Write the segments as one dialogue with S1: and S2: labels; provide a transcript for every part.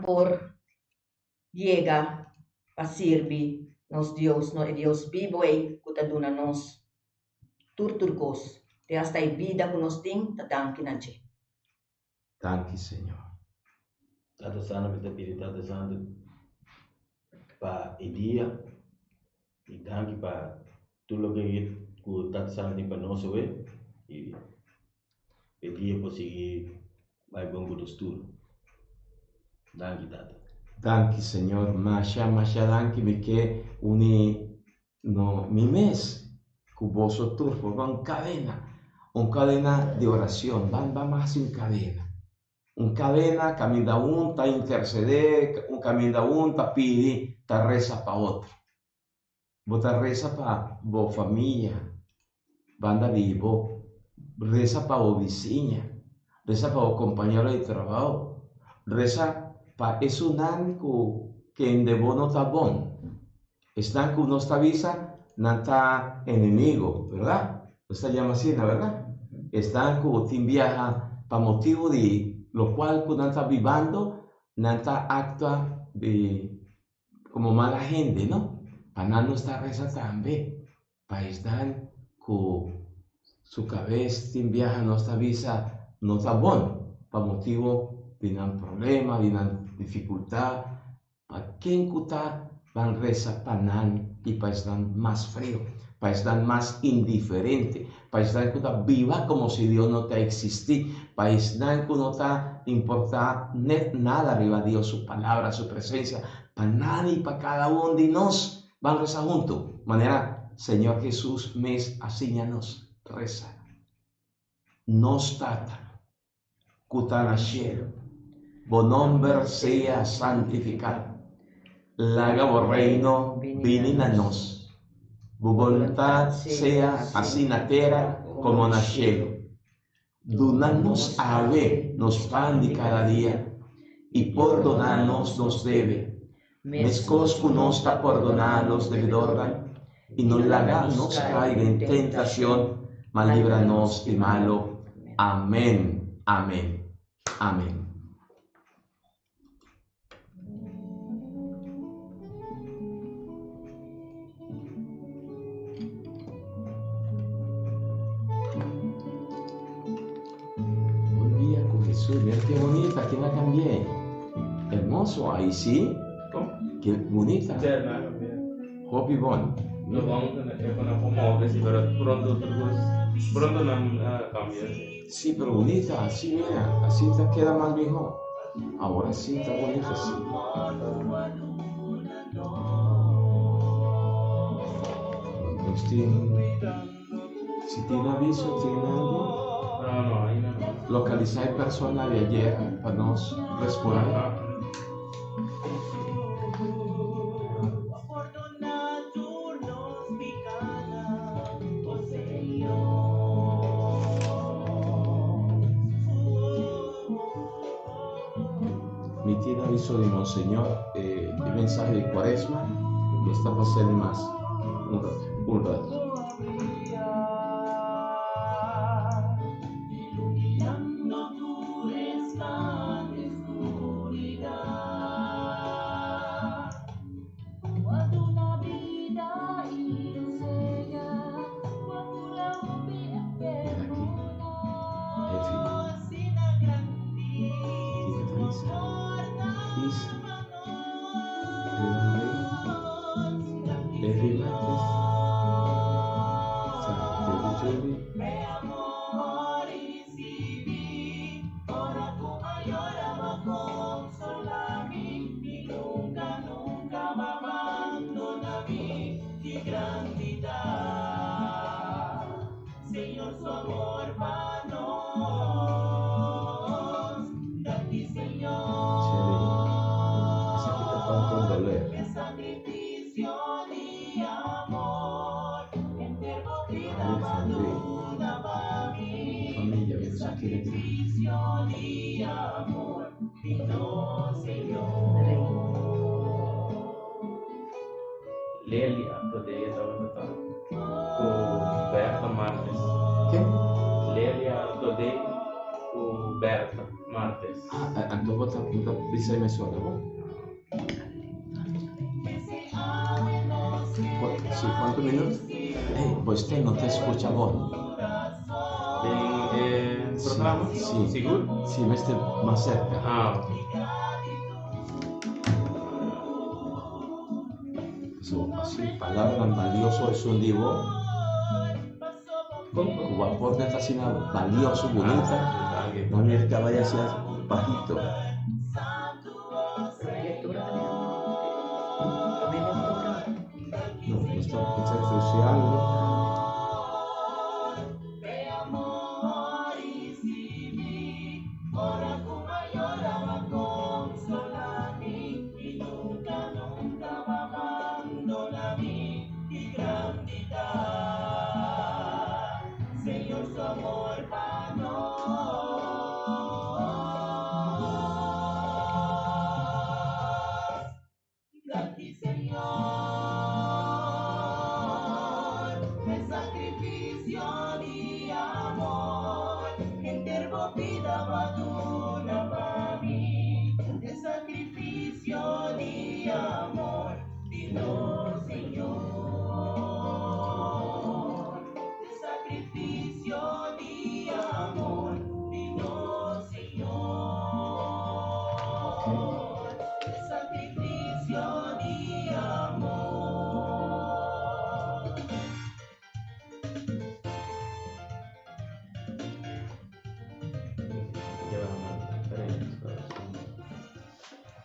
S1: por llega para servir nos Dios, no Dios vivo e kutaduna nos turturcos, de hasta a vida que nos tem, tadanki na je.
S2: Danke, Señor.
S3: Tata sana kita pilih tata sana pa idia e danke pa tulo que ku tata sana di panoso e idia posigi vai bom budur. Danke tata.
S2: Danke, Señor. Masha, danke, porque no, mi mes, cuboso turfo, van cadena de oración, van más en cadena. Un cadena, camina un, ta interceder, un camina un, ta pidi, ta reza pa otro. Vos reza pa vos familia, banda vivo, reza pa vos vizinha, reza pa vos compañero de trabajo, reza pa eso nanco que en debo no está bon. Es nanco no está visa, no está enemigo, ¿verdad? No está llama así, ¿no? ¿Verdad? Es nanco te viaja pa motivo de lo cual no está viviendo, no está actua de como mala gente, ¿no? Para no está reza también, para estar con su cabeza te viaja, no está visa, no está bon, para motivo de un problema, de una dificultad, para quien está van reza para nan y para estar más frío, para estar más indiferente, para estar viva como si Dios no te existido, para estar que no te importa nada arriba de Dios, su palabra, su presencia, para nadie y para cada uno de nos van a rezar juntos. Manera, Señor Jesús, asíñanos, reza. Nos tata, cutanashero, bonomber sea santificado. Laga por reino, vinin a nos. Tu voluntad sea así na terra como na cielo. Donanos a ver nos pan de cada día y perdonarnos nos debe. Mescos que nos está perdonar los devedores y no nos caiga en tentación, mas líbranos de malo. Amén, amén, amén. Mira qué bonita, que la cambié. Hermoso, ahí sí.
S4: ¿Cómo?
S2: Qué bonita.
S4: Sí, la cambié.
S2: Hobby bon.
S4: Lo vamos a promover, sí, pero pronto no cambié.
S2: Sí, pero bonita, así mira, así te queda más mejor. Ahora sí está bonita, sí. Si tiene aviso, tiene algo.
S4: No, ahí no.
S2: Localizar personas de ayer para nos responder. Mi tiene aviso de Monseñor, el mensaje de Cuaresma, que está pasando más un rato.
S4: Lelia, today estaba com Berta Marques.
S2: ¿Qué?
S4: Lelia, today com Berta martes.
S2: Anto bota bisa mesuara bo. Sí, ¿cuántos minutos? Pues no te escucha vos.
S4: En programa?
S2: Sí.
S4: ¿Seguro?
S2: Sí, me esté más cerca.
S4: Ah,
S2: Eso, así, palabra tan valioso es un libro. Cuba por dentro así, valioso, bonita. No mire que vaya así bajito.
S1: Lectura también lectura.
S2: No, está social.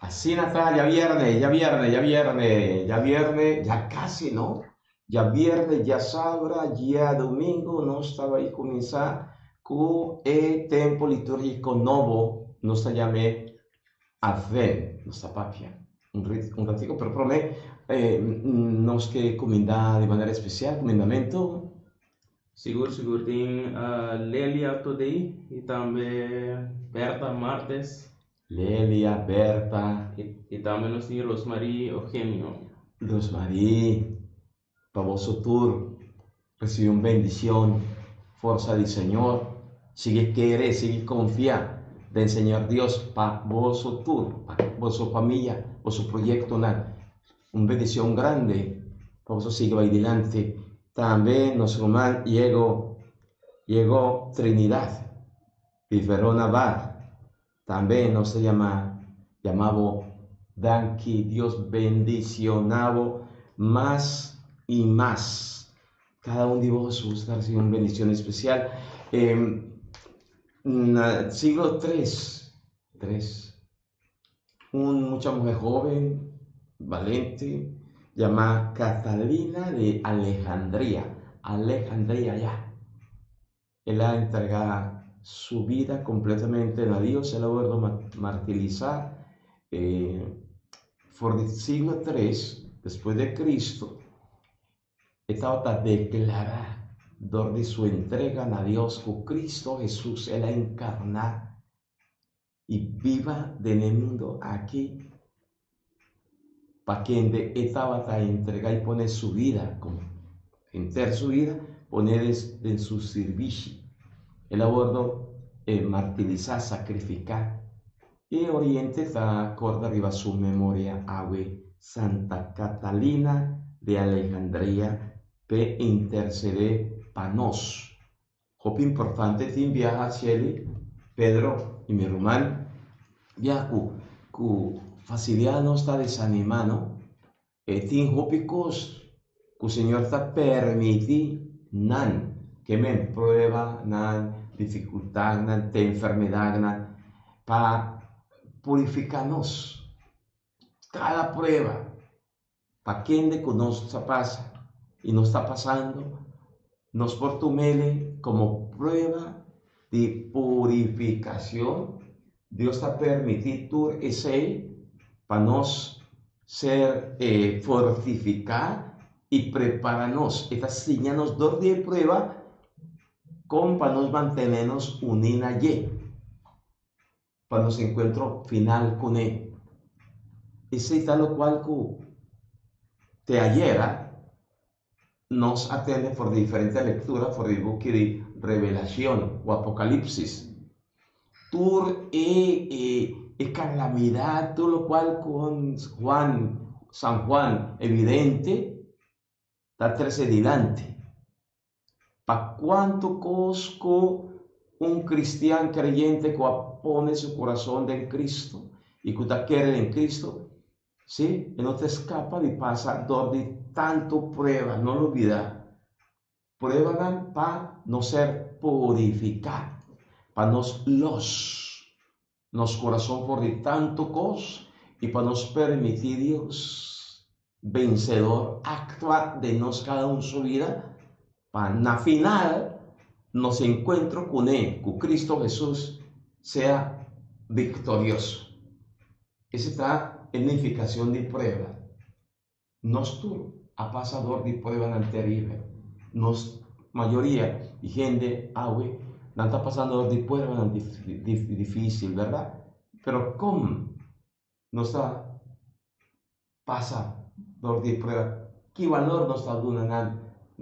S2: Así, Natalia, viernes, ya casi, ¿no? Ya viernes, ya sabrá, ya domingo, no estaba ahí comienza con el tempo litúrgico nuevo, no se llame Advent, no está papia, un ratico, pero por me, nos que comenda de manera especial, comendamento.
S4: seguro tem Lelia today e também Berta martes
S2: Lelia, Berta,
S4: e também nós temos Rosmarie Eugenio.
S2: Rosmarie, para vos tour, recibe una bendición, fuerza del Señor, sigue querer, sigue confiar del Señor Dios para vos tour, para vos familia, vos proyecto, una bendición grande, para vos sigue adelante. También nos román llegó Trinidad, y Verona Bar, también nos llamaba Danqui, Dios bendicionado más y más. Cada uno de vosotros recibe una bendición especial. Siglo III, mucha mujer joven, valiente, llamada Catalina de Alejandría ya. Ella entrega su vida completamente a Dios, ella vuelve a martirizar. Por el siglo III, después de Cristo, estaba declarada de su entrega a Dios con Cristo Jesús, Él encarna y viva en el mundo aquí, para quien estaba a entregar y poner su vida, entrar su vida, poner en su servicio. Él abordo martirizar, sacrificar. Y Oriente está corta arriba su memoria a Santa Catalina de Alejandría, pe intercede para nos. Hopi importante tin viaja Cheli, Pedro y mi rumán, viaja cu facilidad no está desanimado, tin hopi cos, cu Señor está permiti nan, que me prueba, nan, dificultad, nan, te enfermedad, nan, para purificarnos. Cada prueba, para quien de nos pasa y nos está pasando, nos portumele como prueba de purificación. Dios está permitido ese para nos ser fortificar y prepararnos. Estas señales de prueba como para nos mantenernos unidos allí, para nos encuentro final con Él. Ese es lo cual te ayer nos atiende por diferentes lecturas, por el buque de Revelación o Apocalipsis. tur e calamidad, todo lo cual con San Juan, evidente, está delante. Pa quanto cosco un cristiano creyente que pone su corazón en Cristo y que quiere en Cristo, ¿sí? Y no te escapa de pasar de tanto prueba, no lo olvida. Prueban para no ser purificados, para nos corazón por de tanto cos y para nos permitir Dios vencedor actuar de nos cada uno su vida, para na final nos encuentro con él, con Cristo Jesús, sea victorioso. Esa está en la edificación de prueba. Nos tú, a pasador de prueba tan terrible. Nos mayoría y gente, no está pasando de prueba tan difícil, ¿verdad? Pero ¿cómo no está pasador de prueba? ¿Qué valor nos está dando en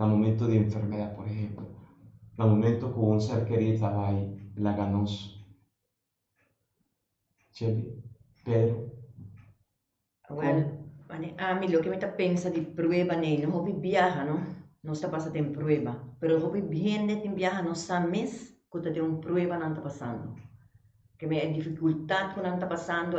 S2: el momento de enfermedad, por ejemplo? En el momento que un ser querido estaba ahí, la ganó. Pero
S1: Well, a mí lo que me está pensando de prueba, no hobby viaja, ¿no? No está pasando en prueba, pero hobby bien de viaja no sabes que de una prueba no está pasando. Que me dificultad que no está pasando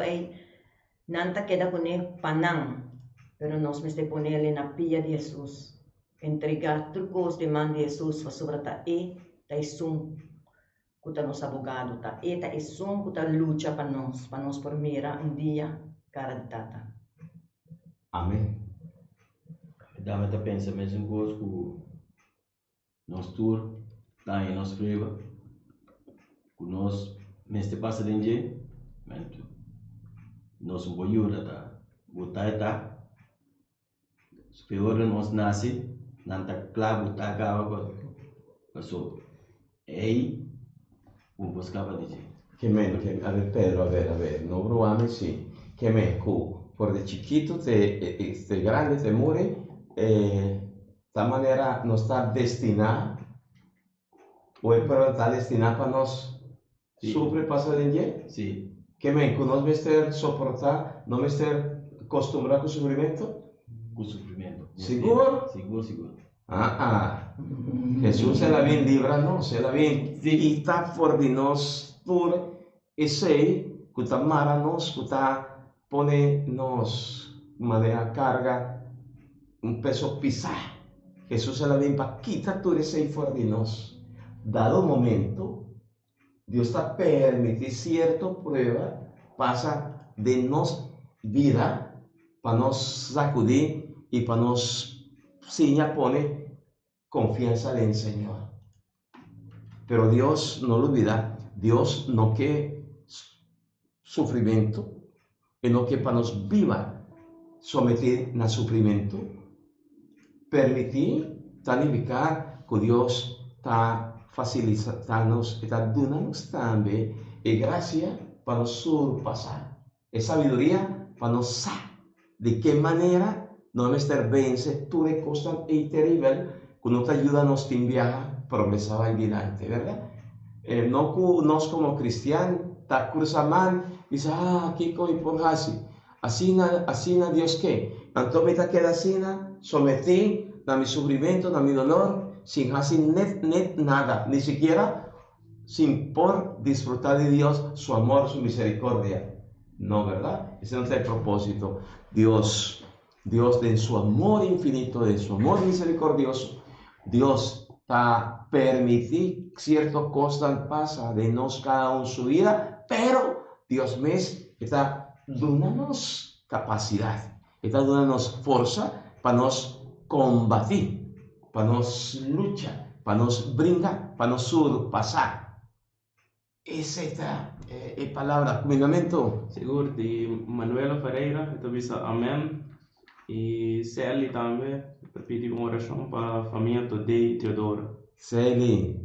S1: no está queda con el panán, pero nos me está ponerle en la pilla de Jesús, entregar trucos de man de Jesús para sobre ta es un que nos abogado ta es un que lucha para nos por mira un día cara de tata.
S2: amén.
S3: Dá-me a pensar mesmo coisa que nós tour, tá em nossa prueba, que nós, neste passa de dia, nós um boiura, tá? Botar tá, superior nós nasce, não tá claro, botar acaba, passou, aí, o buscava de dia.
S2: A ver, Pedro, a ver, no broame, sí. Que me, por de chiquito, te grande, te muere, de esta manera no está destinada, pero está destinada para nos
S3: Sí.
S2: sufre pasa de día.
S3: Sí,
S2: Que me, nos me estar soportar, no me estar acostumbrado con sufrimiento.
S3: com sofrimento.
S2: Seguro?
S3: Seguro.
S2: Jesús se la bien libra, no, se la bien quita por de nos por ese que está mara nos, que está pone nos manera carga un peso pisar. Jesús se la bien para quitar todo ese por de nos. Dado momento, Dios está permite cierta prueba pasa de nos vida para nos sacudir y para nos pone confianza en el Señor. Pero Dios no lo olvida. Dios no que sufrimiento, y no que para nos viva someter al sufrimiento. Permitir significa que Dios está facilitando, está dando también gracia para nos surpasar. Es sabiduría para nos saber de qué manera no estar vence tú de cosas terrible que no te ayuda a nos viajar progresar adelante, ¿verdad? No que nos como cristianos ta cursa mal dice aquí coi por así na Dios que entonces me queda así sometí a mi sufrimiento, a mi dolor sin hacer net nada, ni siquiera sin por disfrutar de Dios su amor, su misericordia. No, ¿verdad? Ese no es el propósito. Dios de su amor infinito, de su amor misericordioso, Dios está permitir ciertas cosas pasa de nos cada uno su vida, pero Dios me está dándonos capacidad, está dándonos fuerza para nos combatir, para nos luchar, para nos brincar, para nos surpasar. Esa está palabra, comendamento.
S4: Seguro de Manuela Ferreira, então bisa amém. E Celi também, eu pedi uma oração para a família toda e Teodora.
S2: Celi,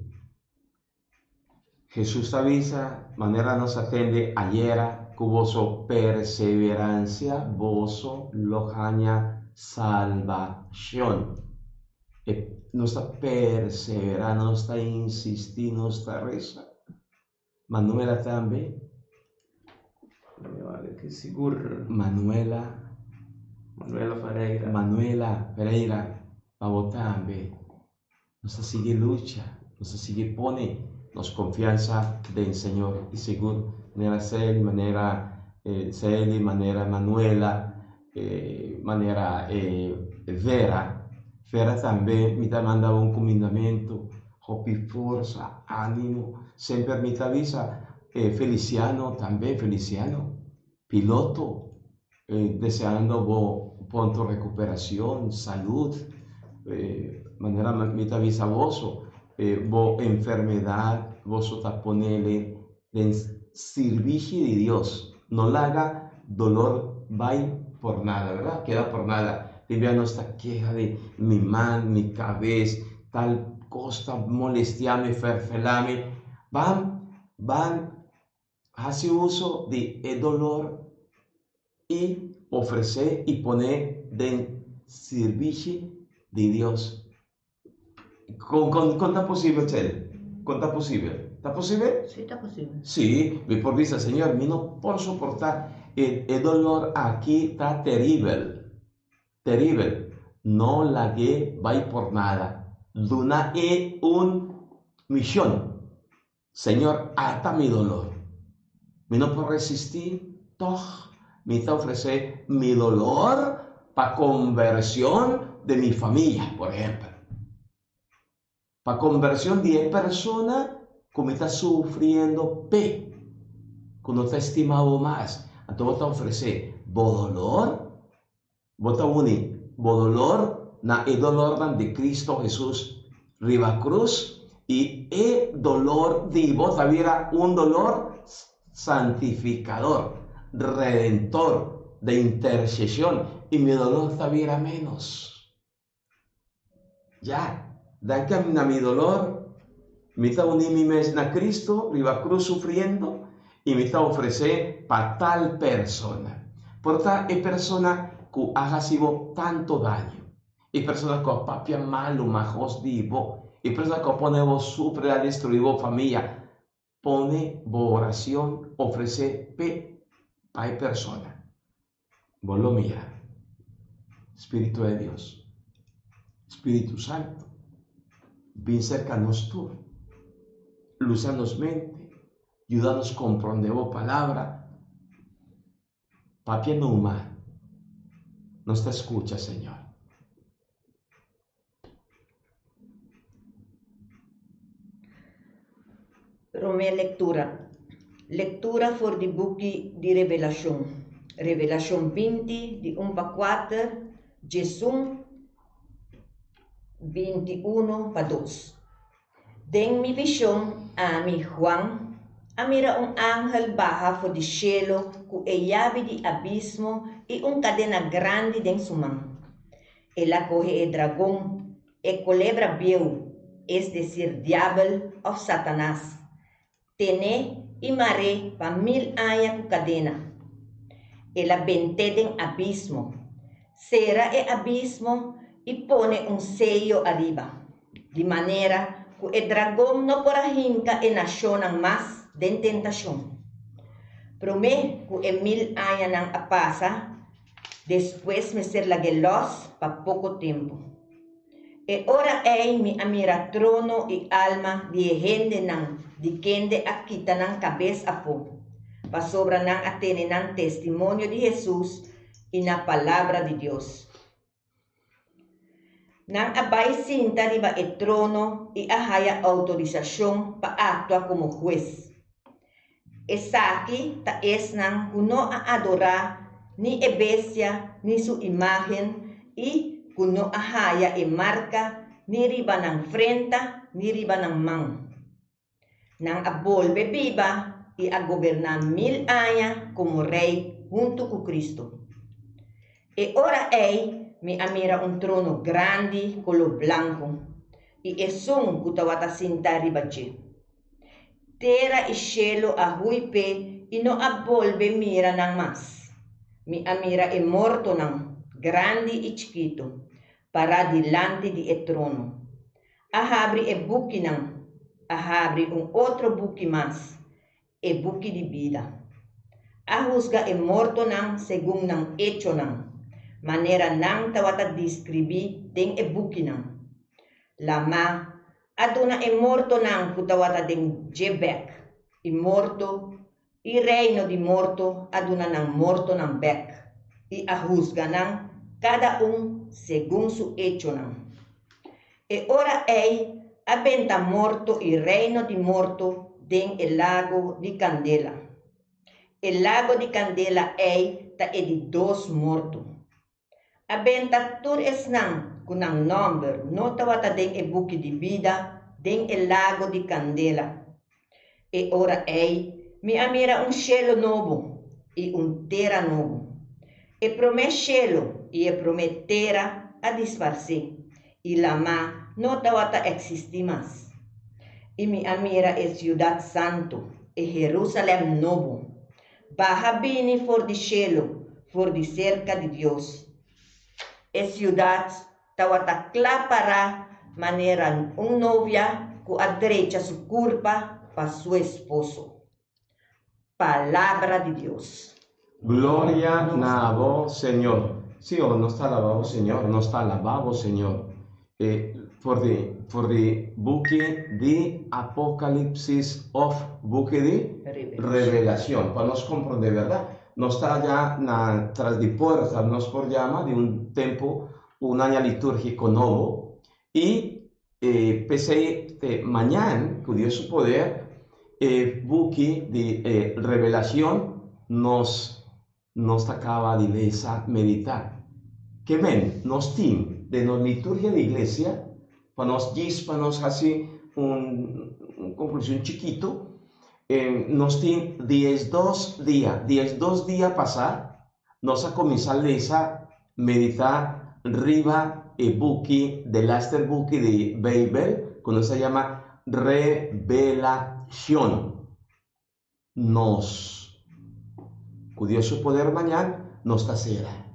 S2: Jesús avisa, manera nos atende ayer, que voso perseverancia, voso lojaña salvación. Nuestra perseverancia, nuestra insistir, nuestra reza. Manuela también.
S4: Me vale que seguro.
S2: Manuela Pereira, vamos también. Nos sigue lucha, nos sigue pone, nos confianza del Señor y seguro manera Celi, manera Manuela, manera Vera también mi manda un comandamento, hopi forza, ánimo, sempre mi avisa, Feliciano también, piloto, deseando pronto recuperación, salud, manera mi avisa vos, enfermedad, vos ponele en servicio de Dios, no la haga dolor, va por nada, ¿verdad? Queda por nada. Limpia nuestra queja de mi mano, mi cabeza, tal cosa, molestiame, ferfelame. Van, hace uso de el dolor y ofrecer y poner de servicio de Dios. ¿Cuánto posible, Chel? ¿Cuánto posible? ¿Está posible?
S1: Sí, está posible.
S2: Sí, por dice, Señor, mi no puedo soportar. El dolor aquí está terrible. Terrible. No la que va por nada. Luna es una misión. Señor, hasta mi dolor. Mi no puedo resistir. Me te ofrece mi dolor para conversión de mi familia, por ejemplo. Para conversión de persona como está sufriendo cuando está estimado más. Entonces te ofrece dolor, vos unir dolor na el dolor de Cristo Jesús riba cruz y el dolor de vos hubiera un dolor santificador, redentor, de intercesión y mi dolor hubiera menos. Ya, da que a mi dolor, me está unir mi mes na Cristo, riba cruz sufriendo y me está ofrecer para tal persona. Por tal persona que ha sido tanto daño. Y persona que papia malo, majos divo. Y persona que pone vos sufre a destruir vos familia. Pone vos oración, ofrece para persona. Vos lo mira. Espíritu de Dios. Espíritu Santo. Bien cercanos tú. Luzanos mente. Ayúdanos a comprender vos palabra. Papia no humano. Nos te escucha, Señor.
S1: Romea lectura. Lectura voor die boekje di Revelación. Revelación 20, di 1 pa 4, Gesù 21 pa 2. Den mi visión a mi Juan, amira un ángel baja for di cielo, cu e llave di abismo y un cadena grande den su mano. Ela coge el dragón, e culebra viu, es decir, diablo o Satanás. Tene y mare pa 1000 años cu cadena. Ela vente den abismo, cierra el abismo y pone un sello arriba, de manera que el dragón no podrá hinca en nación más de tentación. Promete que en 1000 años nang apasa, después me ser la gelos pa poco tiempo. E ora mi amira trono y alma de gente nang di kende akita nang cabeza a po. Pa sobra nang atene nang testimonio de Jesús y na palabra de Dios. Nang abay sinta riba el trono y ahaya autorización pa actuar como juez. Esaki ta es nang kuno a adorar ni e bestia ni su imagen y kuno ahaya e marca ni riba nang frenta ni riba nang mang. Nang abolbe viva y a gobernar 1000 años como rey junto con Cristo. E ora mi amira un trono grande color blanco y es un kutawata sinta ribache. Terra y cielo a huipe y no abolbe mira nang mas. Mi amira e morto nang grande y chiquito para delante de el trono. Ahabri e buki nang, ahabri un otro buki más. e buki di vida. Ahusga e morto nang según nang hecho nang, manera nang tawata describi ding e buki nang. Lama, aduna e morto nang kutawata ding Jebek, i morto, i reino di morto, aduna nang morto nang Bek, i ahusga nang cada según su hecho nang. E ora ei aventa morto il reino di morto den el lago di Candela. El lago di Candela ei ta e di dos morto. Aventa tur esnang kunang number no tawata den e buki di vida den el lago di Candela. E ora ei mi amira un cielo nuovo e un terra nuovo. E promet cielo e promet terra a disfarsi. Y la ma no tawata existi más. Y mi amira es ciudad santo, e Jerusalén nuevo. Baja bini for di cielo, for di cerca de Dios. Es ciudad tawata clapara manera un novia cu a derecha su culpa pa su esposo. Palabra de Dios.
S2: Gloria a vos, Señor. Sí, o no está alabado, Señor, no está alabado, Señor. For the book de Apocalipsis of book de Revelación, para nos comprender, ¿verdad? No está ya tras de puerta, nos por llama de un tiempo, un año litúrgico nuevo, y pese mañana, con Dios su poder, book de Revelación nos acaba de meditar. Que ven, nos tiene de la liturgia de iglesia, para nos hace una conclusión chiquito, nos tiene 12 días pasar, nos ha comenzado a meditar arriba el buque de Laster buque de Bible, cuando se llama Revelación. Con Dios su poder mañana, nos será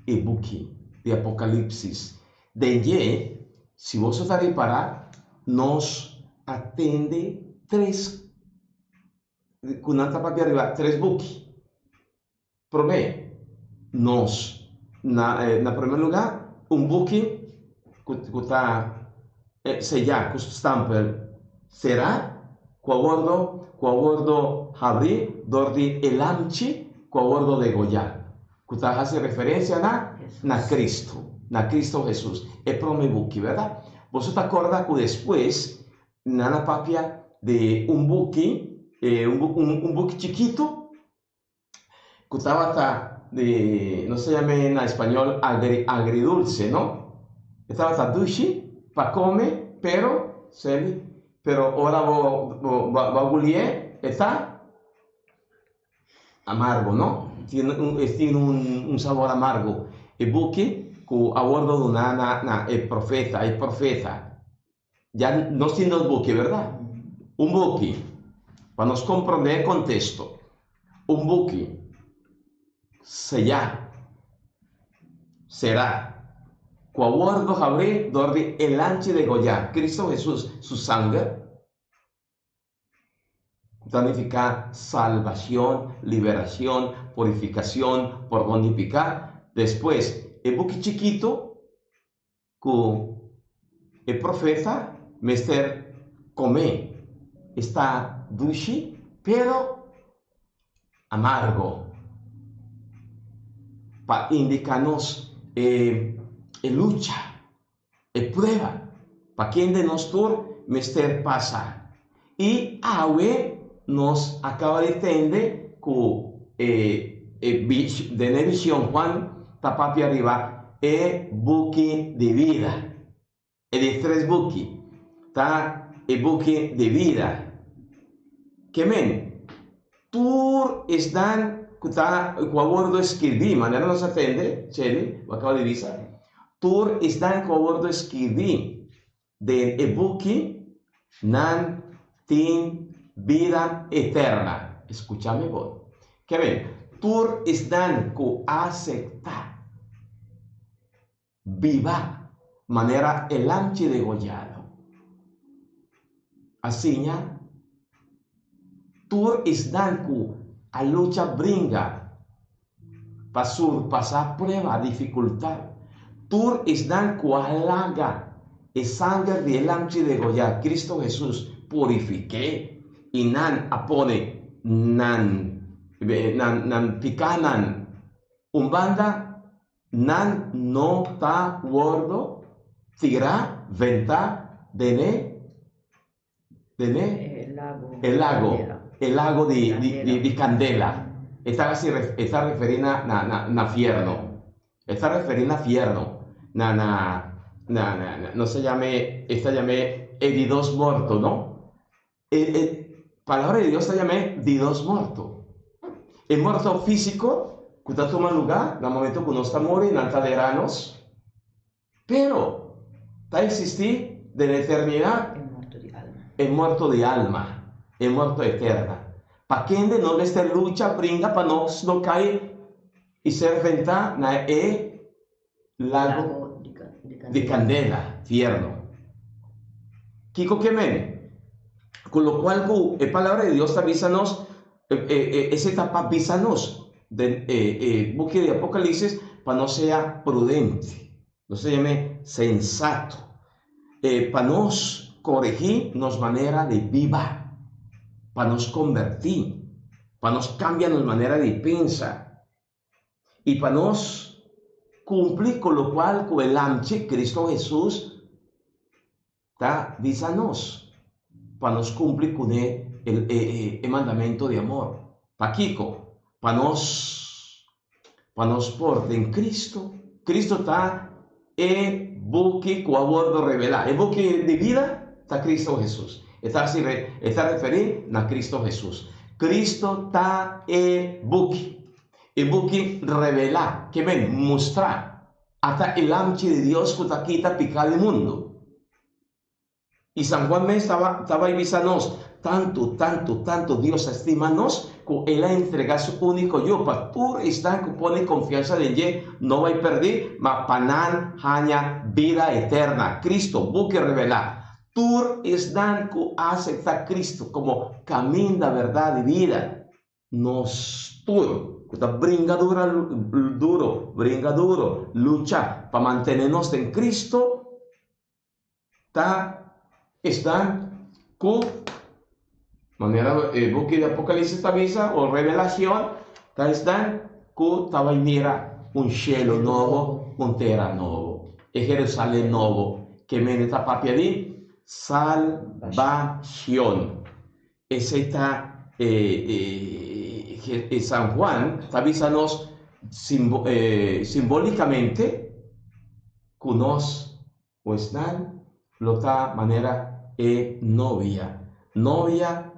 S2: el buque de Apocalipsis. De si vos estáis para, nos atende tres buques. Promé, na primer lugar, un buque que está sellado, con stamper, será, cuaguardo abrir, dordi el amchi, cuaguardo de Goya. Que hace referencia a Cristo Jesús. Es promé buque, ¿verdad? Vos te acuerdas que después, la papia de un buque, un buque chiquito, que estaba no se llama en español agridulce, ¿no? Estaba dulce para comer, pero ahora va a gulier, está amargo, ¿no? Tiene un sabor amargo. El buque que a bordo de el profeta. Ya no tiene el buque, ¿verdad? Un buque, para nos comprender el contexto. Un buque será, que a bordo abrir donde el ancho de Goya, Cristo Jesús, su sangre, significa salvación, liberación, purificación, por bonificar. Después, el buque chiquito, que el profeta, Mr. Come, está dulce, pero amargo, para indicarnos lucha, prueba, para quien de nosotros Mr. pasa. Y Awe nos acaba de entender que de la visión Juan tapapi arriba buque de vida. De tres buques está el buque de vida. Que men, tú están cuando escribí, manera nos atende, Cheli, acaba de decir, tú están cuando escribí de buque nan tin vida eterna. Escúchame vos. Que ven, tú están que aceptar viva manera el ancho degollado. Así ya, tur isdan ku a lucha bringa para surpasar prueba, dificultad. Tur isdan ku halaga e sangre de elamchi de Goya, Cristo Jesús purifique y nan apone nan pikanan umbanda nan no ta gordo tira venta dene
S1: El lago.
S2: el lago di Candela. Está referindo na fierno. Está referindo a fierno. No se llame, esta llamé di dos muertos, ¿no? Palabra de Dios se llame di dos muertos. El muerto físico, que está tomando lugar, en el momento que uno está muriendo, en altaderanos, pero está existir de la eternidad. El muerto de alma, el muerto eterna. Para quien no esta lucha brinda para no caer y ser venta na lago de Candela, fierno. Kiko Kemen. Con lo cual, la palabra de Dios avísanos, esa etapa avísanos, buque de Apocalipsis, para no sea prudente, no se llame sensato, para nos corregir nos manera de viva, para nos convertir, para nos cambiar nos manera de pensar, y para nos cumplir con lo cual, con el anche Cristo Jesús, está avísanos, para nos cumplir con el mandamiento de amor. Para Kiko, para nos porte en Cristo. Cristo está buque con a bordo revelar. El buque de vida está Cristo Jesús. Está referindo a Cristo Jesús. Cristo está buque. El buque revelar, que ven, mostrar hasta el ancho de Dios que está aquí, está picado el mundo. Y San Juan me estaba avisándonos, tanto Dios estima nos, que Él ha entregado su único yo, para tú estar que pone confianza en Él, no va a perder, mas panan, haña, vida eterna. Cristo, buque revelar. Tú estás que acepta Cristo como camino, la verdad y vida. Nos tú, que bringa duro, lucha para mantenernos en Cristo, están con manera buque de Apocalipsis avisa o revelación, están con mira un cielo nuevo, un tierra nuevo, Jerusalén nuevo, que me está papiadí, salvación. Ese está San Juan está avisándonos simbólicamente que nos están lo ta manera novia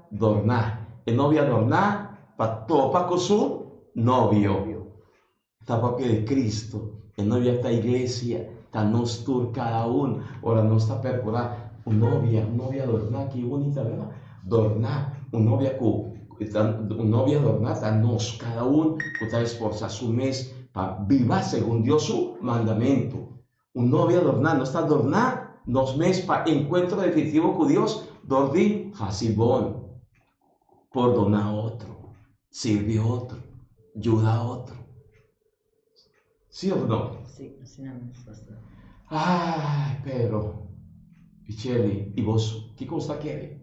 S2: dornar. Novia dornar para topa con su novio. Está porque de Cristo. Novia está iglesia. Está nos tur cada uno. Ahora no está percurada. Novia dornar. Qué bonita, ¿verdad? Dornar. Novia dornar. Está nos cada uno. Que está esforzada su mes para vivir según Dios su mandamiento. Novia dornar. No está dornar. Nos mes para encuentro definitivo con Dios, donde Hasibón, perdona a otro, sirve a otro, ayuda a otro. ¿Sí o no?
S1: Sí, así no es bastante.
S2: Ay, pero, Picheli, ¿y vos qué cosa quieres?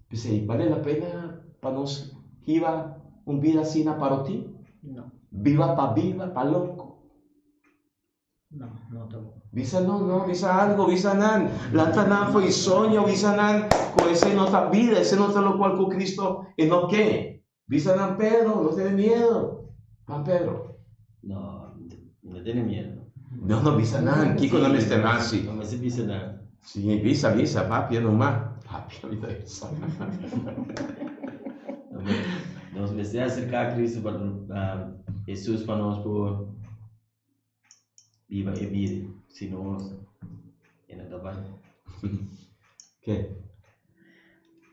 S2: Pues, ¿vale la pena para nos viva un vida así para ti?
S1: No.
S2: Viva para loco.
S1: No tengo.
S2: Visa visa algo, visa nan. Lantanan fue sueño, visa nan, con ese no está vida, ese no está lo cual con Cristo, y no qué. Visa nan Pedro, no tiene miedo. Juan Pedro.
S3: No tiene miedo.
S2: No, visa nan, Kiko no me esté así.
S3: No me se visa nada.
S2: Sí, visa, papi, no más. Papi, ahorita eso.
S3: Nos me se acercar a Cristo para Jesús para nos por viva e vida, si no en el trabajo.
S2: ¿Qué?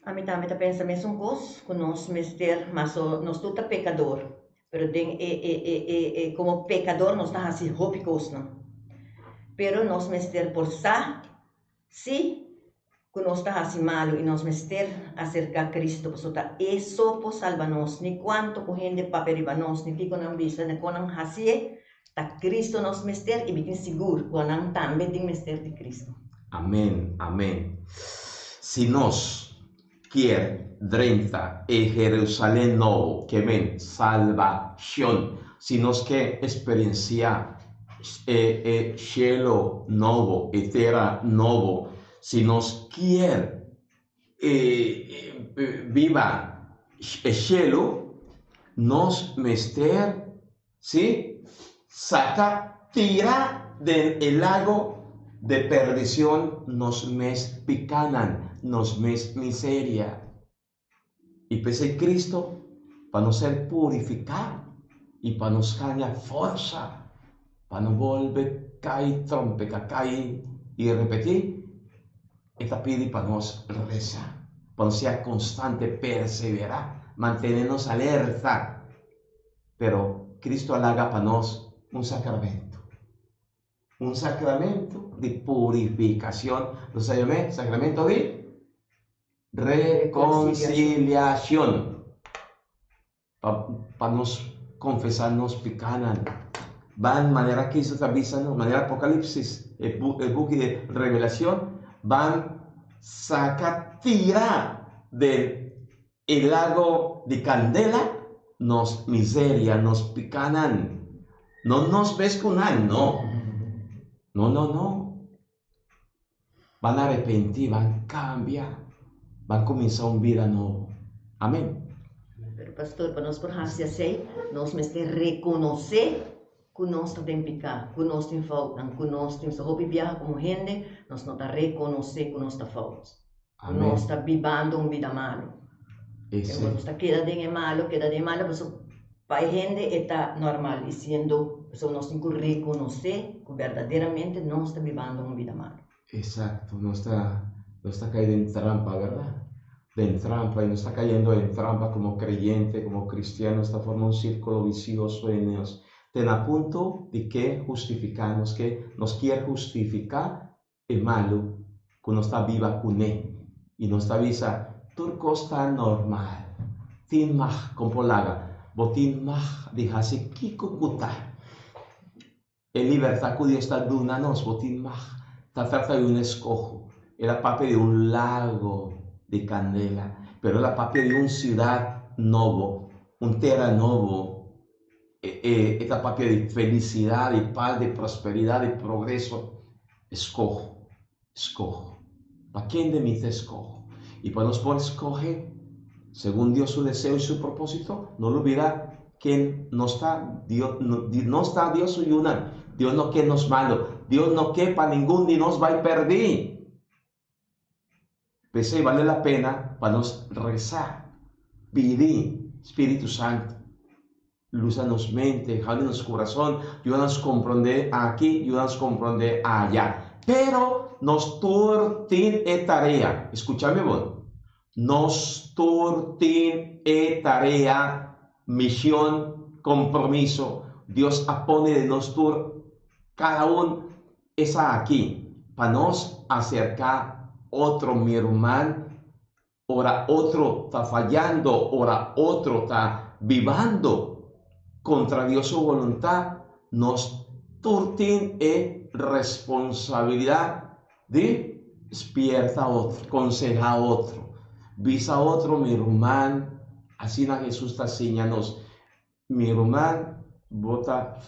S1: A mí también pensa mesmo coisa que nós mester, mas nós tudo pecador. Pero como pecador nós não assim roupa coisa não. Pero nós mester por sa, si que nos está haciendo malo y nos mester acerca a Cristo, pues otra eso pues salvanos, ni cuánto cogiendo paperibanos, ni pico nan visa, ni conan hasie, ta Cristo nos mester y bikin seguro, conan también din mester de Cristo.
S2: Amén, amén. Si nos quiere drenta e Jerusalén nuevo, que ven salvación, si nos quiere experienciar cielo nuevo, etera nuevo, si nos quiere viva el cielo, nos mester, ¿sí? Saca, tira del lago de perdición, nos mes picanan, nos mes miseria. Y pese Cristo, para nos ser purificado y para nos ganar fuerza, para no volver caer, trompeca, caer y repetir, esta pide para nos rezar, para nos ser constante, perseverar, mantenernos alerta. Pero Cristo halaga para nos un sacramento de purificación. Lo se llama sacramento de reconciliación. Para nos confesarnos picanan. Van manera que eso avisa, ¿no? Manera Apocalipsis, el buque de revelación, van saca, tira del lago de candela, nos miseria, nos picanan. No nos ves con no. No. Van a arrepentir, van a cambiar, van a comenzar una vida nueva. Amén.
S1: Pero pastor, para nos por hacia sei, nos meste reconocer que nós também pecar, que nós temos falta, que nós temos só viajar como gente, nós não tá reconhecer que nós tá falta. Que nós tá vivendo uma vida malo.
S2: Ese.
S1: Nós tá queda de malo, mas para a gente está normal, e sendo, nós temos que reconhecer que verdadeiramente nós está vivendo uma vida malo.
S2: Exacto, no está cayendo en trampa, ¿verdad? En trampa, y no está cayendo en trampa como creyente, como cristiano, está formando un círculo vicioso en ellos. Ten a punto de que justificarnos, que nos quiere justificar el malo, que no está viva con él, y no está visa, turco está normal, tin mah, compolaga, botin mah, dejase kiko kuta. El libertad que Dios está dando a nos, botin mah. Se trata de un escojo, era parte de un lago de candela, pero era parte de una ciudad nuevo, un terra nuevo, esta parte de felicidad, de paz, de prosperidad, de progreso. Escojo. ¿Para quién de mí te escojo? Y para nos por escoger, según Dios su deseo y su propósito, no olvida que no está Dios, no está Dios ayudando. Dios no quiere nos malo. Dios no quiere para ningún de nos va a perder. Pues vale la pena para nos rezar, pedir Espíritu Santo. Lúzanos mente, jálenos corazón, ayúdanos a comprender aquí, ayúdanos a comprender allá. Pero nos turtin tarea. Escúchame vos. Nos turtin tarea, misión, compromiso. Dios pone de nos cada uno esa aquí, para nos acercar otro mi hermano, ora otro está fallando, ora otro está vivando contra Dios su voluntad, nos turtin responsabilidad de despierta a otro, aconseja a otro, visa a otro mi hermano, así na Jesús está enseñándonos, mi hermano bota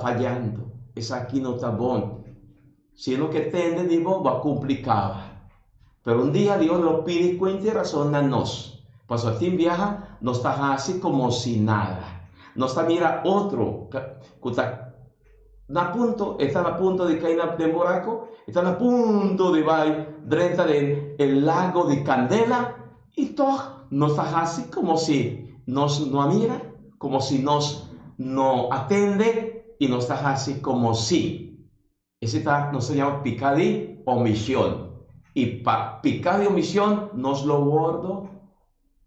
S2: fallando, esa aquí no está bon. Si lo que tende digo va complicado, pero un día Dios lo pide cuenta y razón a nos. Pasó a ti viaja, no está así como si nada, no está mira otro, están a punto de caer de buraco, están a punto de ir dentro del lago de candela y todo no está así como si nos no mira, como si nos no atende y no está así como si. Ese no se llama pecado de omisión. Y para pecado de omisión nos lo guardo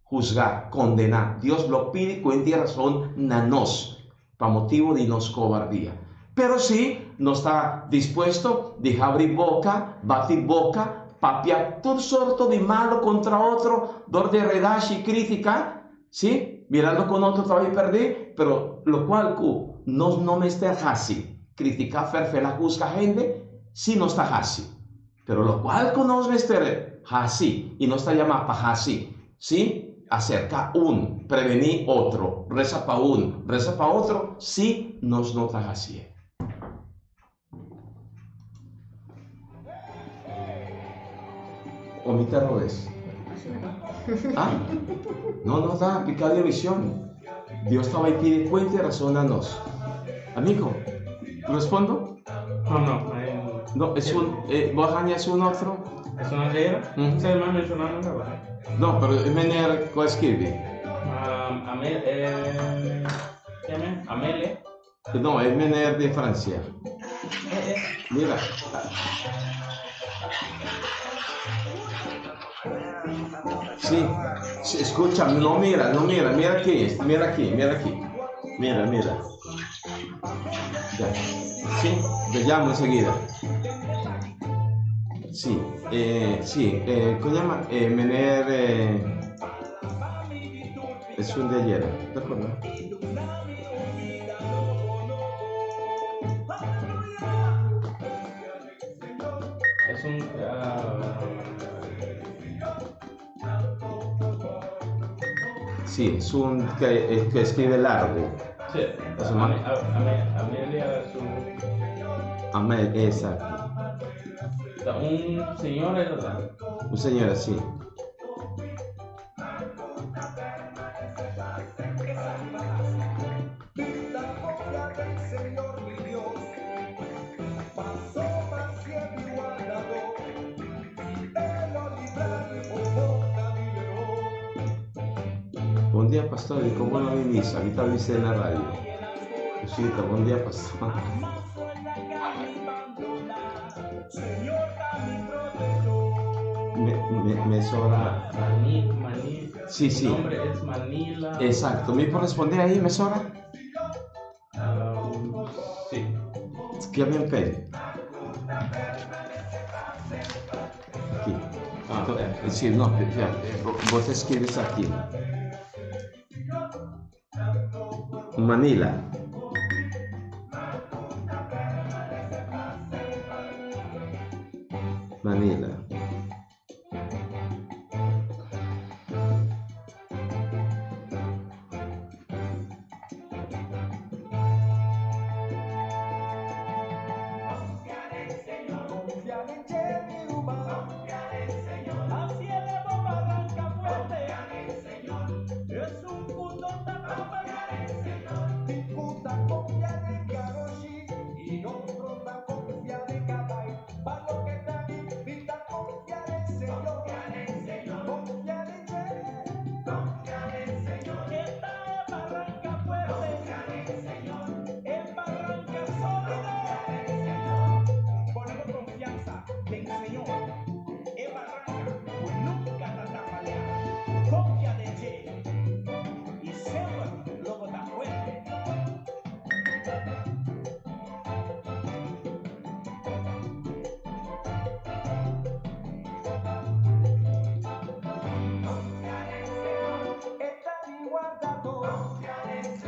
S2: juzgar, condenar. Dios lo pide con razón a nos, para motivo de nos cobardía. Pero sí, no está dispuesto de abrir boca, batir boca, papia todo sorto de malo contra otro, dor de redash y crítica, ¿sí? Mirando con otro todavía perdí, pero lo cual no me está así. Criticar ferfe la juzga gente, si no está así. Pero lo cual no me está así, y no está llamado para así, ¿sí? Acerca prevenir otro, reza para reza para otro, si no está así. ¿O mi terror es? Ah, no da picada de visión. Dios estaba ahí pide cuenta y razónanos. Amigo, ¿respondo?
S4: No.
S2: No, es Bohania es un otro.
S4: ¿Es una reina?
S2: Mm.
S4: ¿Se me mencionaron la verdad?
S2: No, pero es venir con escribir.
S4: Amele.
S2: No, es venir de Francia. Mira. Sí, escucha, no mira aquí. Mira. Ya. Sí, te llamo enseguida. Sí, ¿cómo se llama? Mener es un de ayer, ¿te acuerdas?
S4: Es un...
S2: Sí, es un que escribe largo.
S4: Sí, Amelia es un...
S2: Exacto.
S4: Un señor, ¿verdad?
S2: Un señor así. Buen día, pastor. ¿Y cómo no viniste? Ahorita viste en la radio. Sí, buen día, pastor. Me sobra. Sí.
S4: Mi nombre es Manila.
S2: Exacto. ¿Me responde ahí, me sobra?
S4: Sí.
S2: ¿Qué me pede? Aquí. Sí, no, vos escribes aquí. Manila.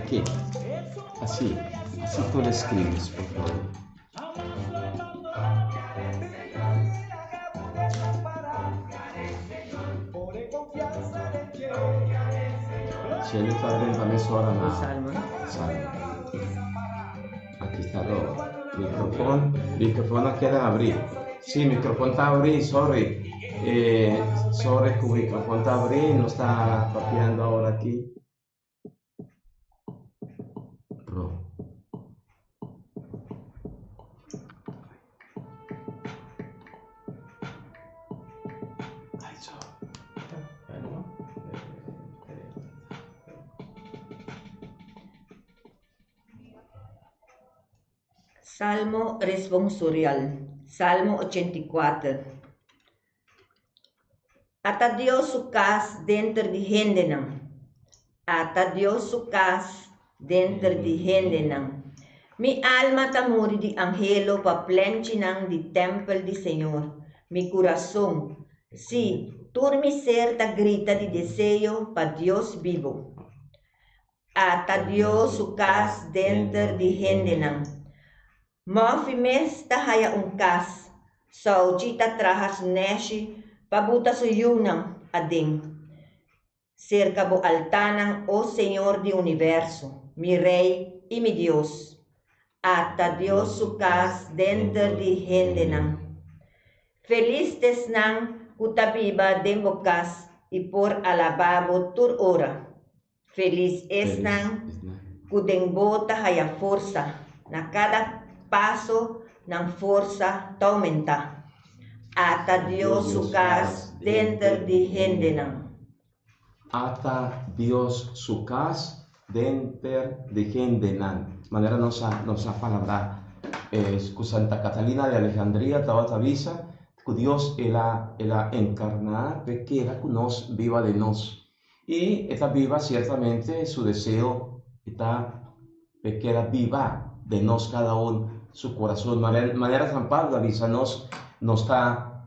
S2: Aquí. Así tú le escribes, por favor. Si él está dentro de eso ahora más. Salmo. Aquí está todo. Micrófono queda abrir. Sí, micrófono está abrir, sorry. Sorry que el micrófono está abrir, no está papeando ahora aquí.
S1: Salmo responsorial, Salmo 84. Ata Dios su casa dentro de Hendenam. Ata Dios su casa dentro de Hendenam. Mi alma tamuri di angelo pa plenchinang di templo di Señor. mi corazón. Sí, todo mi ser ta grita de deseo para Dios vivo. Ata Dios su casa dentro de hendenang. Mafimes ta haya kas. Saujita trajas neshi pabuta su yunang ading. Cerca bo altanang, oh Señor de universo, mi Rey y mi Dios. Ata Dios su casa dentro de hendenang. Feliz desnang kutabiba den bokas y por alababo tur ora. Feliz esnang kudeng bota haya força na cada passo ng força ta aumenta. Ata Dios su casa dentro de hendenang.
S2: Ata Dios su casa dentro de hendenang. Manera nossa palabra con Santa Catalina de Alejandría estaba avisa que Dios ela encarnar pequena que nos viva de nos. Y esta viva ciertamente su deseo está pequena viva de nos cada uno su corazón. Manera San Pablo avisa nos está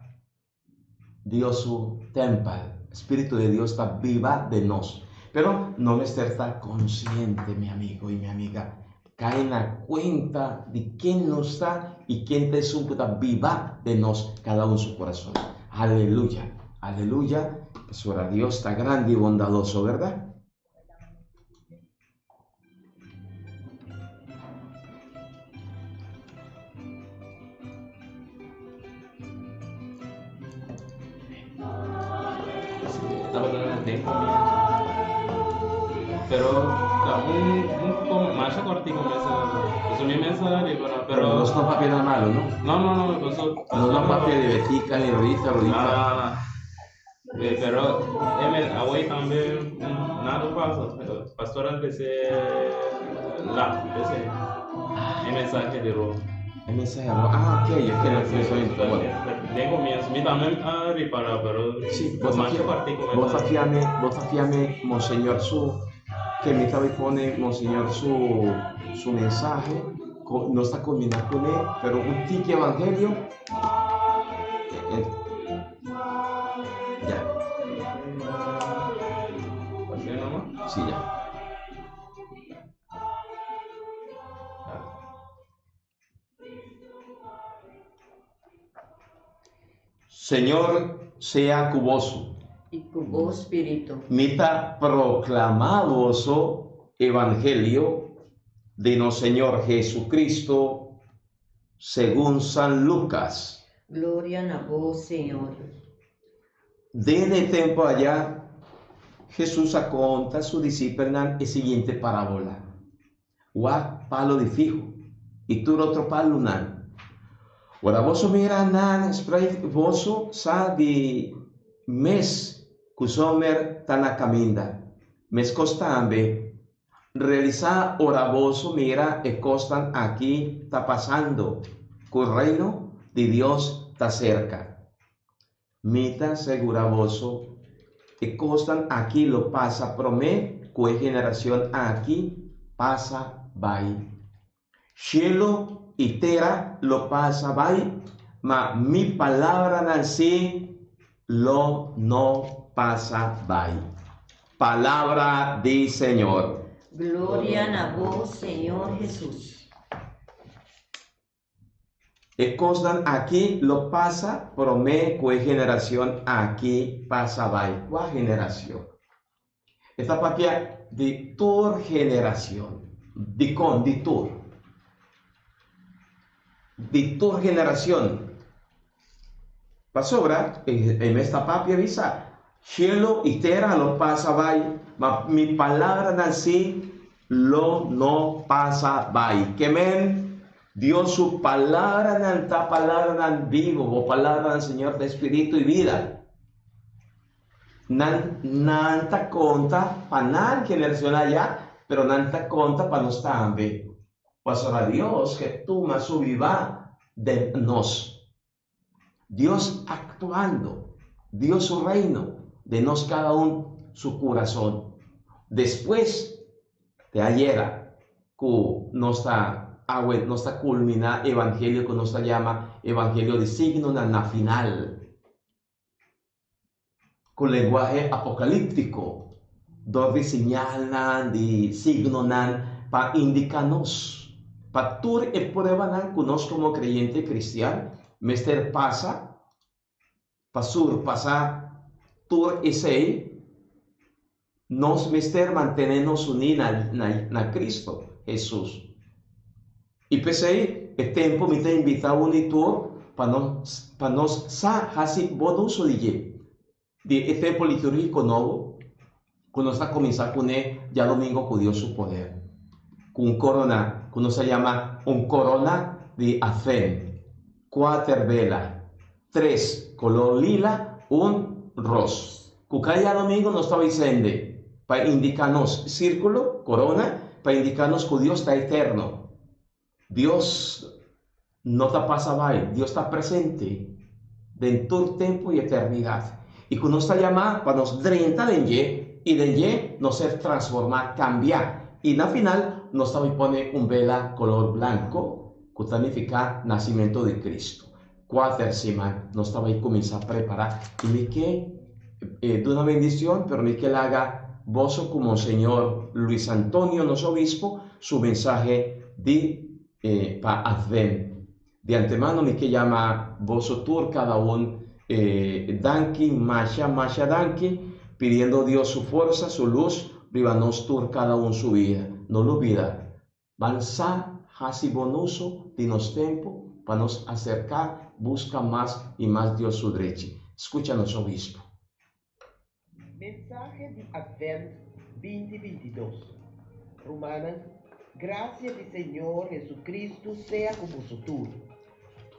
S2: Dios su templo, Espíritu de Dios está viva de nos. Pero no me está consciente, mi amigo y mi amiga. Cae en la cuenta de quién nos está y quién te está viva de nos cada uno su corazón. Aleluya, aleluya. Pues ahora Dios está grande y bondadoso, ¿verdad?
S4: Estaba dando el tiempo pero un más cortico es un mensaje pero
S2: no son papier nada malo, ¿no?
S4: No,
S2: no son papier de betica ni rodita.
S4: Pero hoy también nada pasa. Pastora empecé el mensaje de Roma.
S2: El mensaje, ok, es que no soy bueno.
S4: De comienzo, mi también ripara, pero
S2: sí, vos afiame, Monseñor que mi tabi pone Monseñor su mensaje, no está combinado con él, pero un tique evangelio. Ya. Sí, ya. Señor sea cuboso.
S1: Y cubo espíritu.
S2: Mita proclamadoso evangelio de nuestro Señor Jesucristo según San Lucas.
S1: Gloria a vos, Señor.
S2: Desde tiempo allá, Jesús conta a sus discípulos la siguiente parábola. Wa palo de fijo y tú otro palo nan. Ahora vos mira nan spray vos sa de mes kusomer tana caminda. Mes costambe realizar ora vos mira e costan aquí está pasando. Que el reino de Dios está cerca. Mita segura vos e costan aquí lo pasa promé que generación aquí pasa vai. Cielo y tierra lo pasa vai, ma mi palabra nací lo no pasa vai. Palabra del Señor.
S1: Gloria a vos, Señor Jesús.
S2: E costan aquí lo pasa promé que generación aquí pasa vai. ¿Cuál generación? Esta papia de tu generación. De tu generación. Pasora, en esta papia avisa, cielo y tierra lo pasa vai, ma mi palabra nací lo no pasa vai. Que men, Dios su palabra nanta palabra nan vivo, o palabra del Señor de espíritu y vida. Nanta conta para nan generación allá, pero nanta conta para nos también. Pasora Dios que tú más su viva de nos. Dios actuando, Dios su reino, de nos cada uno su corazón. Después de ayer, que nos está nos está culmina evangelio que nos llama evangelio de signo na final, con lenguaje apocalíptico, donde señalan de signo nan para indicarnos, para tú y prueba nan que nos como creyente cristiano, mester pasa, pasur pasa, tur ese, nos mester mantenernos unidos na Cristo Jesús. Y pensei, el tiempo me te invita a unir para nos sa hasi bonus de el tiempo litúrgico nuevo, cuando está comenzando con ya domingo con Dios su poder, con un corona, que se llama un corona de Advent, 4 velas, 3 color lila, un ros. Que cada domingo nos está diciendo, para indicarnos círculo, corona, para indicarnos que Dios está eterno. Dios no está pasando ahí, Dios está presente dentro del tiempo y eternidad. Y que nos está llamando para nos drenta de allí y de allí nos ser transformar, cambiar. Y al final nos está pone un vela color blanco que significa nacimiento de Cristo. 4 semanas nos estaba ahí comenzar a preparar. Y me que de una bendición, pero me que le haga vos como Monseñor Luis Antonio, nuestro obispo, su mensaje de para Advent. De antemano me que llama vosotros cada uno danki, masha danki, pidiendo a Dios su fuerza, su luz, vivanos tur cada uno su vida. No lo olvida. Balsa hasi bonuso de nos tempo para nos acercar, busca más y más Dios su derecha. Escúchanos, obispo.
S5: Mensaje de Advent 2022. Romana, gracia do Senhor Jesucristo seja com vosotros.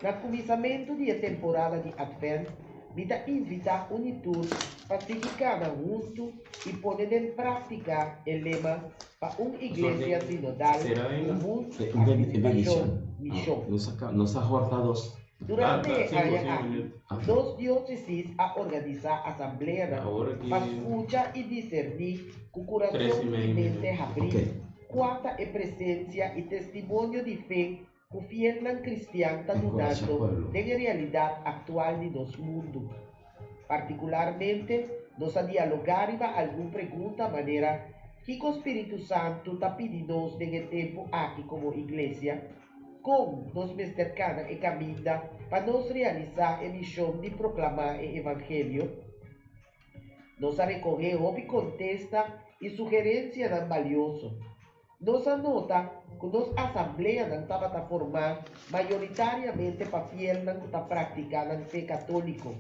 S5: No começamento da temporada de Advent, me dá invitar unitur para seguir cada junto e pôr em prática o lema para uma igreja sinodal comum, participação, missão.
S2: Nos acordados.
S5: Durante a año, dos diócesis a organizar asamblea para escuchar y discernir con corazón y mente abrir cuánta es presencia y testimonio de fe que fiel cristiano está dando de la realidad actual de nuestro mundo. Particularmente, nos a dialogar y alguna pregunta manera que el Espíritu Santo está pidiendo en el tiempo aquí como iglesia, como nos cercana e caminha para nos realizar a missão de proclamar o Evangelho. Nos recorrer e contesta e sugerência não valioso. Nos anota que nos assembleia não estava a formar majoritariamente para fiel não está praticando a fé católico.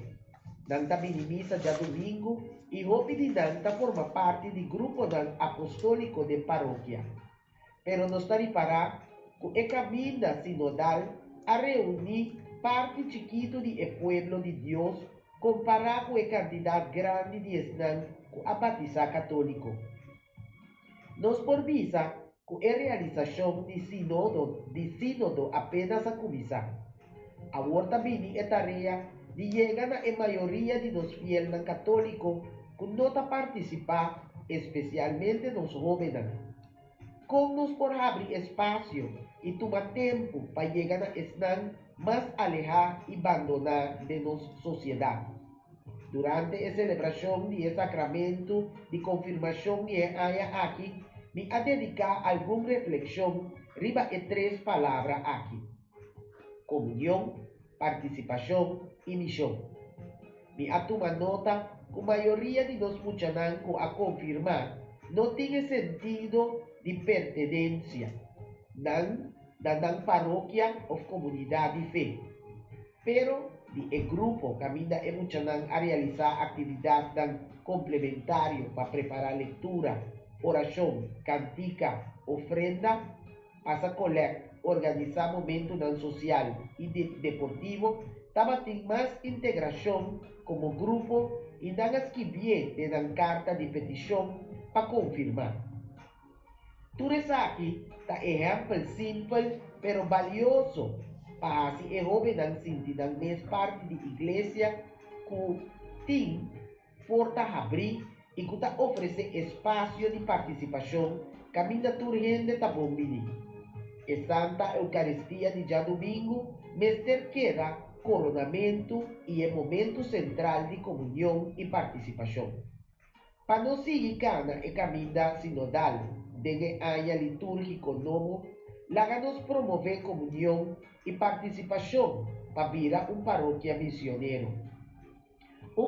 S5: Não está minimiza já domingo e hobby de não está forma parte do grupo apostólico de paróquia. Pero nos está reparar que é caminho sinodal a reunir parte chiquito do pueblo de Deus comparado com a quantidade grande de esnã com a batizar católico. Nos por visa que a realização de sínodo apenas a começar. Agora também é tarefa de chegar na maioria de nos fiéis católicos que não participar, especialmente nos jovens. Como nos por abrir espaço e tomar tempo para chegar a estar mais alejado e abandonar de nossa sociedade. Durante a celebração de sacramento de confirmação que há aqui, me a dedicar alguma reflexão riba de 3 palavras aqui: comunhão, participação e missão. Me a tomar nota que a maioria de nós muchanan a confirmar não tem sentido de pertenencia, não paróquia ou comunidade de fé. Pero, de grupo caminha e muchanan a realizar atividades complementares para preparar leitura, oração, cantica, ofrenda, asa coleta, organizar momentos social e deportivo, estava tem mais integração como grupo e não escrever de dar carta de petição para confirmar. Tudo isso aqui é exemplo simples, pero valioso para se jovem não sentir na mesma parte da igreja que tem porta a abrir e que oferece espaço de participação caminha turgente da bombini. e Santa Eucaristia de dia domingo, mester queda coronamento e é momento central de comunhão e participação. Para não seguir cana e caminho sinodal, dengue año litúrgico novo, laga nos promover comunhão e participação para virar paróquia missioneiro.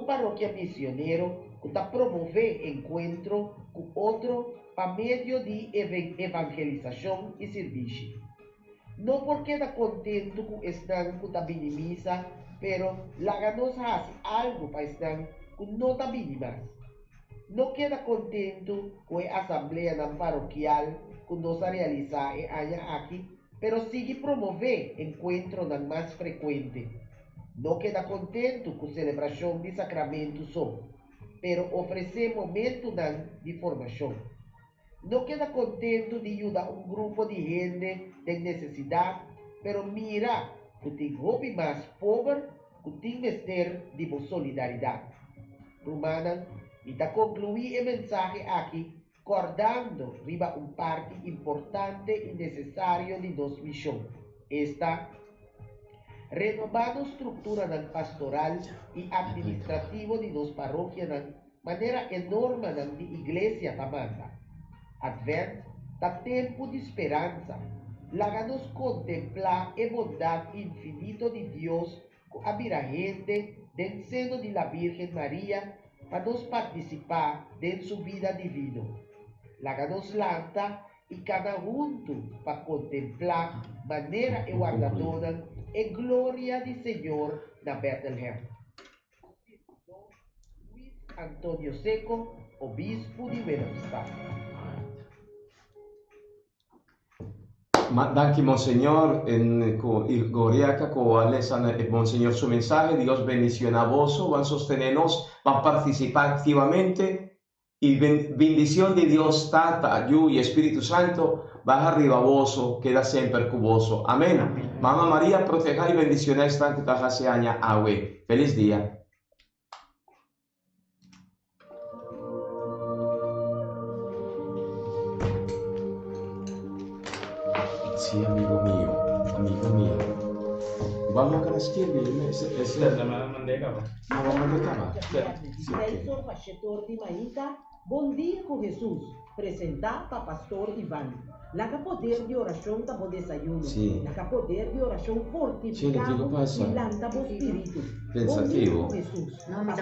S5: Paróquia missioneiro que está promover encontro com outro para meio de evangelização e serviço. Não porque está contente com estão que está minimiza, pero laga nos faz algo para estão que não está minimas. Não queda contente com a assembleia paroquial que nós realizar aqui, pero sigue promover encontro mais frequente. Não queda contente com a celebração de sacramento só, pero oferecer momento de formação. Não queda contente de ajudar grupo de gente de necessidade, pero mira que tem hobby mais pobre, que tem mester de solidariedade. Romana, e para concluir o mensagem aqui, acordando riba parte importante e necessário de nossa missão. Esta, renovando a estrutura pastoral e administrativa de nossa paróquia de maneira enorme de igreja tamanda. Advent, da tempo de esperança, laga-nos contemplar a bondade infinita de Deus que habita gente do seno de la Virgem Maria para nos participar de sua vida divina. Laga-nos lanta e cada junto para contemplar maneira guardadora e glória do Senhor na Bethlehem. Luiz Antônio Seco, obispo de Wilhelmstad.
S2: Danke, Monseñor, en Goriaca, Monseñor, su mensaje. Dios bendición a vos, van a sostenernos, van a participar activamente y bendición de Dios, Tata, Yu y Espíritu Santo, baja arriba a vos, queda siempre con vos. Amén. Mamá María, proteja y bendicionar esta que te aña agüe. Feliz día. Sí, amigo mío. Vamos a la izquierda,
S6: Bom dia com Jesus. Presentar para pastor Ivan. Laga poder de oração para o desayuno. Laga poder de oração fortificado e lanta o espírito.
S2: Pensativo.
S6: Bom dia com Jesus.